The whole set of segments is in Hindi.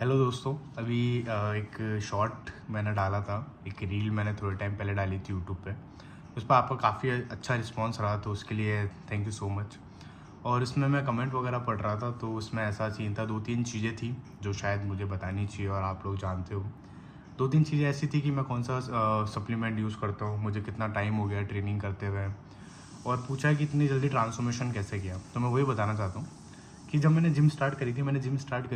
हेलो दोस्तों। अभी एक शॉर्ट मैंने डाला था, एक रील मैंने थोड़े टाइम पहले डाली थी यूट्यूब पे। उस पर आपका काफ़ी अच्छा रिस्पांस रहा, तो उसके लिए थैंक यू सो मच। और इसमें मैं कमेंट वगैरह पढ़ रहा था, तो उसमें ऐसा सीन था, 2-3 चीज़ें थी जो शायद मुझे बतानी चाहिए और आप लोग जानते हो। 2-3 चीज़ें ऐसी थी कि मैं कौन सा सप्लीमेंट यूज़ करता हूँ, मुझे कितना टाइम हो गया ट्रेनिंग करते हुए, और पूछा है कि इतनी जल्दी ट्रांसफॉर्मेशन कैसे किया। तो मैं वही बताना चाहता हूँ कि जब मैंने जिम स्टार्ट करी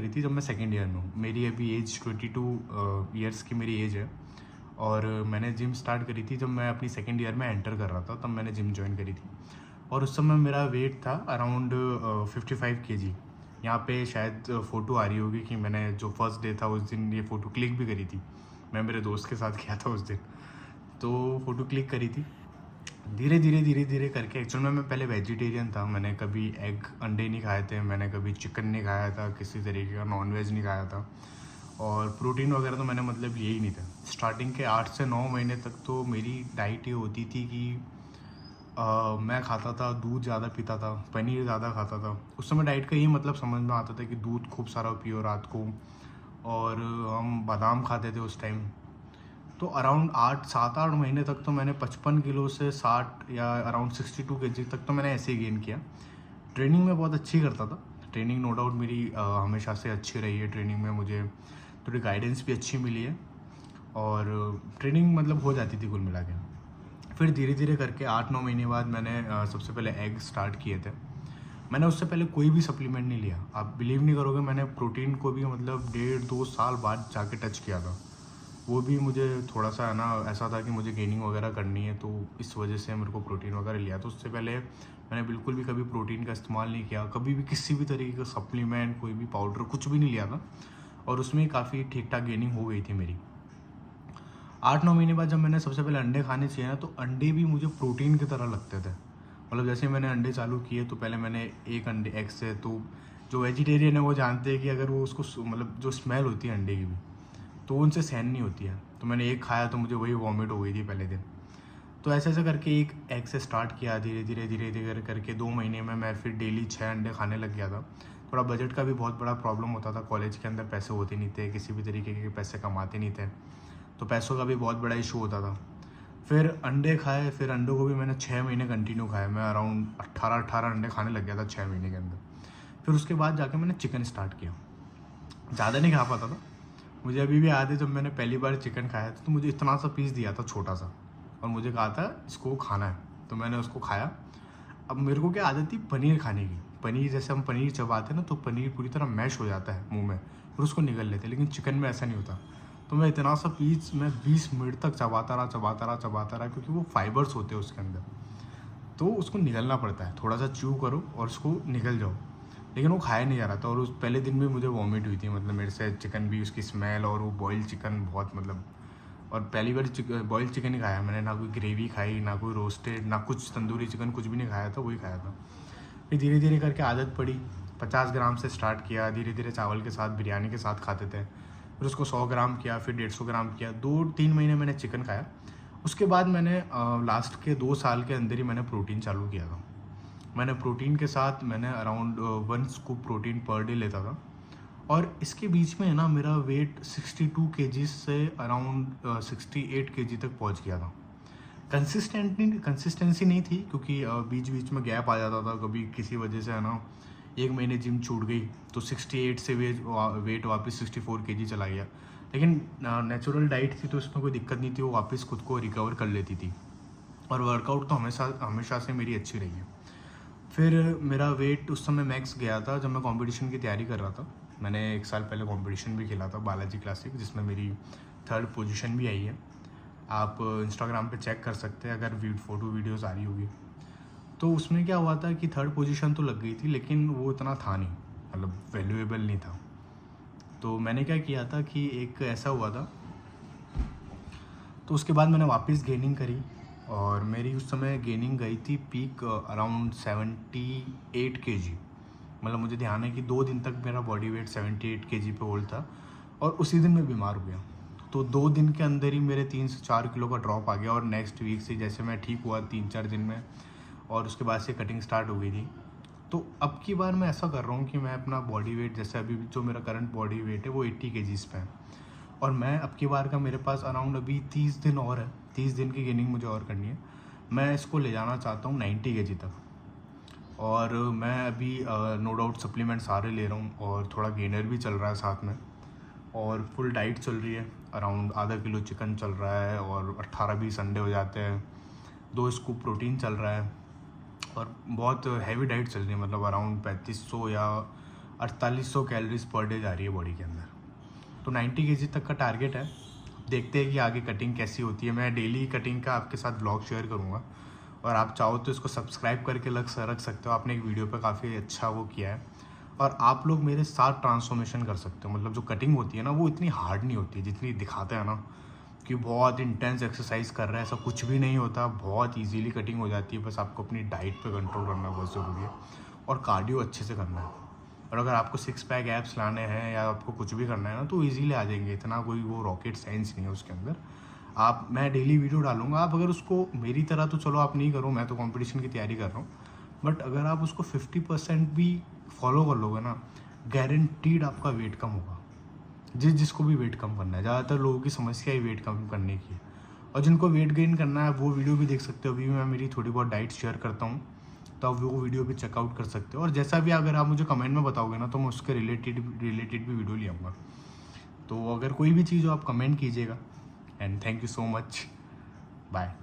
थी, जब मैं सेकेंड ईयर में हूँ। मेरी अभी एज 22 ईयर्स की मेरी एज है। और मैंने जिम स्टार्ट करी थी जब मैं अपनी सेकेंड ईयर में एंटर कर रहा था, तब मैंने जिम ज्वाइन करी थी। और उस समय मेरा वेट था अराउंड 55 kg। यहाँ पे शायद फ़ोटो आ रही होगी कि मैंने जो फर्स्ट डे था उस दिन ये फ़ोटो क्लिक भी करी थी। मैं मेरे दोस्त के साथ गया था उस दिन, तो फ़ोटो क्लिक करी थी। धीरे धीरे करके, एक्चुअल में मैं पहले वेजिटेरियन था। मैंने कभी एग अंडे नहीं खाए थे, मैंने कभी चिकन नहीं खाया था, किसी तरीके का नॉन वेज नहीं खाया था। और प्रोटीन वगैरह तो मैंने मतलब यही नहीं था। स्टार्टिंग के 8 से 9 महीने तक तो मेरी डाइट ये होती थी कि मैं खाता था, दूध ज़्यादा पीता था, पनीर ज़्यादा खाता था। उस समय डाइट का यही मतलब समझ में आता था कि दूध खूब सारा पियो रात को। और हम बादाम खाते थे उस टाइम। तो अराउंड 7-8 महीने तक तो मैंने 55 किलो से 60 या अराउंड 62 kg तक तो मैंने ऐसे ही गेन किया। ट्रेनिंग में बहुत अच्छी करता था। ट्रेनिंग नो डाउट मेरी हमेशा से अच्छी रही है। ट्रेनिंग में मुझे थोड़ी गाइडेंस भी अच्छी मिली है, और ट्रेनिंग मतलब हो जाती थी कुल मिला के। फिर धीरे धीरे करके 8-9 महीने बाद मैंने सबसे पहले एग स्टार्ट किए थे। मैंने उससे पहले कोई भी सप्लीमेंट नहीं लिया। आप बिलीव नहीं करोगे, मैंने प्रोटीन को भी मतलब 1.5-2 साल बाद जाके टच किया था। वो भी मुझे थोड़ा सा है ना, ऐसा था कि मुझे गेनिंग वगैरह करनी है, तो इस वजह से मेरे को प्रोटीन वगैरह लिया। तो उससे पहले मैंने बिल्कुल भी कभी प्रोटीन का इस्तेमाल नहीं किया, कभी भी किसी भी तरीके का सप्लीमेंट, कोई भी पाउडर, कुछ भी नहीं लिया था। और उसमें काफ़ी ठीक ठाक गेनिंग हो गई थी मेरी। 8-9 महीने बाद जब मैंने सबसे पहले अंडे खाने चाहिए ना, तो अंडे भी मुझे प्रोटीन की तरह लगते थे। मतलब जैसे ही मैंने अंडे चालू किए, तो पहले मैंने एक अंडे एग से, तो जो वेजिटेरियन है वो जानते हैं कि अगर वो उसको मतलब जो स्मेल होती है अंडे की भी, तो उनसे सहन नहीं होती है। तो मैंने एक खाया तो मुझे वही वॉमिट हो गई थी पहले दिन। तो ऐसे ऐसे करके एक एग से स्टार्ट किया, धीरे धीरे करके 2 महीने में मैं फिर डेली 6 अंडे खाने लग गया था। थोड़ा बजट का भी बहुत बड़ा प्रॉब्लम होता था, कॉलेज के अंदर पैसे होते नहीं थे, किसी भी तरीके के पैसे कमाते नहीं थे, तो पैसों का भी बहुत बड़ा इशू होता था। फिर अंडे खाए, फिर अंडों को भी मैंने 6 महीने कंटिन्यू खाया। मैं अराउंड 18-18 अंडे खाने लग गया था 6 महीने के अंदर। फिर उसके बाद जाके मैंने चिकन स्टार्ट किया। ज़्यादा नहीं खा पाता था। मुझे अभी भी याद है, जब मैंने पहली बार चिकन खाया था तो मुझे इतना सा पीस दिया था, छोटा सा, और मुझे कहा था इसको खाना है, तो मैंने उसको खाया। अब मेरे को क्या आदत थी पनीर खाने की। पनीर जैसे हम पनीर चबाते हैं ना, तो पनीर पूरी तरह मैश हो जाता है मुंह में, फिर उसको निगल लेते हैं, लेकिन चिकन में ऐसा नहीं होता। तो मैं इतना सा पीस मैं 20 मिनट तक चबाता रहा, क्योंकि वो फाइबर्स होते हैं उसके अंदर, तो उसको निगलना पड़ता है। थोड़ा सा च्यू करो और उसको निगल जाओ। लेकिन वो खाया नहीं जा रहा था, और उस पहले दिन भी मुझे वॉमिट हुई थी। मतलब मेरे से चिकन भी, उसकी स्मेल, और वो बॉइल्ड चिकन बहुत मतलब। और पहली बार बॉइल्ड चिकन ही खाया मैंने, ना कोई ग्रेवी खाई, ना कोई रोस्टेड, ना कुछ तंदूरी चिकन, कुछ भी नहीं खाया था, वही खाया था। फिर धीरे धीरे करके आदत पड़ी। 50 ग्राम से स्टार्ट किया, धीरे धीरे चावल के साथ, बिरयानी के साथ खाते थे। फिर उसको 100 ग्राम किया, फिर 150 ग्राम किया। 2-3 महीने मैंने चिकन खाया। उसके बाद मैंने लास्ट के 2 साल के अंदर ही मैंने प्रोटीन चालू किया था। मैंने प्रोटीन के साथ मैंने around 1 scoop protein per day लेता था। और इसके बीच में है ना, मेरा वेट 62 kg से अराउंड 68 kg तक पहुंच गया था। कंसिस्टेंसी नहीं थी, क्योंकि बीच बीच में गैप आ जाता था, कभी किसी वजह से है ना, 1 महीने जिम छूट गई, तो 68 से वेट वापस 64 kg चला गया। लेकिन नेचुरल डाइट थी, तो उसमें कोई दिक्कत नहीं थी, वो वापस खुद को रिकवर कर लेती थी। और वर्कआउट तो हमेशा हमेशा से मेरी अच्छी रही है। फिर मेरा वेट उस समय मैक्स गया था जब मैं कंपटीशन की तैयारी कर रहा था। मैंने 1 साल पहले कंपटीशन भी खेला था, बालाजी क्लासिक, जिसमें मेरी 3rd पोजीशन भी आई है। आप इंस्टाग्राम पे चेक कर सकते हैं, अगर फ़ोटो वीडियोस आ रही होगी। तो उसमें क्या हुआ था कि 3rd पोजीशन तो लग गई थी, लेकिन वो इतना था नहीं, मतलब वैल्यूएबल नहीं था। तो मैंने क्या किया था कि एक ऐसा हुआ था, तो उसके बाद मैंने वापस गेनिंग करी, और मेरी उस समय गेनिंग गई थी पीक अराउंड 78 kg। मतलब मुझे ध्यान है कि 2 दिन तक मेरा बॉडी वेट 78 kg पे होल्ड था, और उसी दिन मैं बीमार हो गया। तो 2 दिन के अंदर ही मेरे 3 से 4 किलो का ड्रॉप आ गया, और नेक्स्ट वीक से जैसे मैं ठीक हुआ 3-4 दिन में, और उसके बाद से कटिंग स्टार्ट हो गई थी। तो अब की बार मैं ऐसा कर रहा हूँ कि मैं अपना बॉडी वेट, जैसे अभी जो मेरा करंट बॉडी वेट है वो 80 केजीज़ पे है, और मैं अब की बार का मेरे पास अराउंड अभी 30 दिन और है, 30 दिन की गेनिंग मुझे और करनी है। मैं इसको ले जाना चाहता हूँ 90 केजी तक। और मैं अभी नो डाउट सप्लीमेंट सारे ले रहा हूँ, और थोड़ा गेनर भी चल रहा है साथ में, और फुल डाइट चल रही है। अराउंड आधा किलो चिकन चल रहा है, और 18-20 अंडे हो जाते हैं, 2 स्कूप प्रोटीन चल रहा है, और बहुत हैवी डाइट चल रही है, मतलब अराउंड 3500 या 4800 कैलोरीज पर डे जा रही है बॉडी के अंदर। तो 90 केजी तक का टारगेट है। देखते हैं कि आगे कटिंग कैसी होती है। मैं डेली कटिंग का आपके साथ ब्लॉग शेयर करूँगा, और आप चाहो तो इसको सब्सक्राइब करके रख सकते हो। आपने एक वीडियो पे काफ़ी अच्छा वो किया है, और आप लोग मेरे साथ ट्रांसफॉर्मेशन कर सकते हो। मतलब जो कटिंग होती है ना, वो इतनी हार्ड नहीं होती जितनी दिखाते हैं ना, कि बहुत इंटेंस एक्सरसाइज कर रहा है, ऐसा कुछ भी नहीं होता। बहुत इजीली कटिंग हो जाती है। बस आपको अपनी डाइट पे कंट्रोल करना बहुत ज़रूरी है, और कार्डियो अच्छे से करना है। और अगर आपको 6 पैक एब्स लाने हैं या आपको कुछ भी करना है ना, तो ईज़िली आ जाएंगे। इतना कोई वो रॉकेट साइंस नहीं है उसके अंदर। मैं डेली वीडियो डालूँगा, आप अगर उसको मेरी तरह तो चलो आप नहीं करो, मैं तो कॉम्पिटिशन की तैयारी कर रहा हूँ, बट अगर आप उसको 50% भी फॉलो कर लोगे ना, गारंटीड आपका वेट कम होगा। जिसको भी वेट कम करना है, ज़्यादातर लोगों की समस्या ही वेट कम करने की है। और जिनको वेट गेन करना है वो वीडियो भी देख सकते हो। अभी मैं मेरी थोड़ी बहुत डाइट शेयर करता हूँ, तो आप वो वीडियो भी चेकआउट कर सकते हो। और जैसा भी अगर आप मुझे कमेंट में बताओगे ना, तो मैं उसके रिलेटेड भी वीडियो ले आऊँगा। तो अगर कोई भी चीज़ हो आप कमेंट कीजिएगा। And thank you so much. Bye.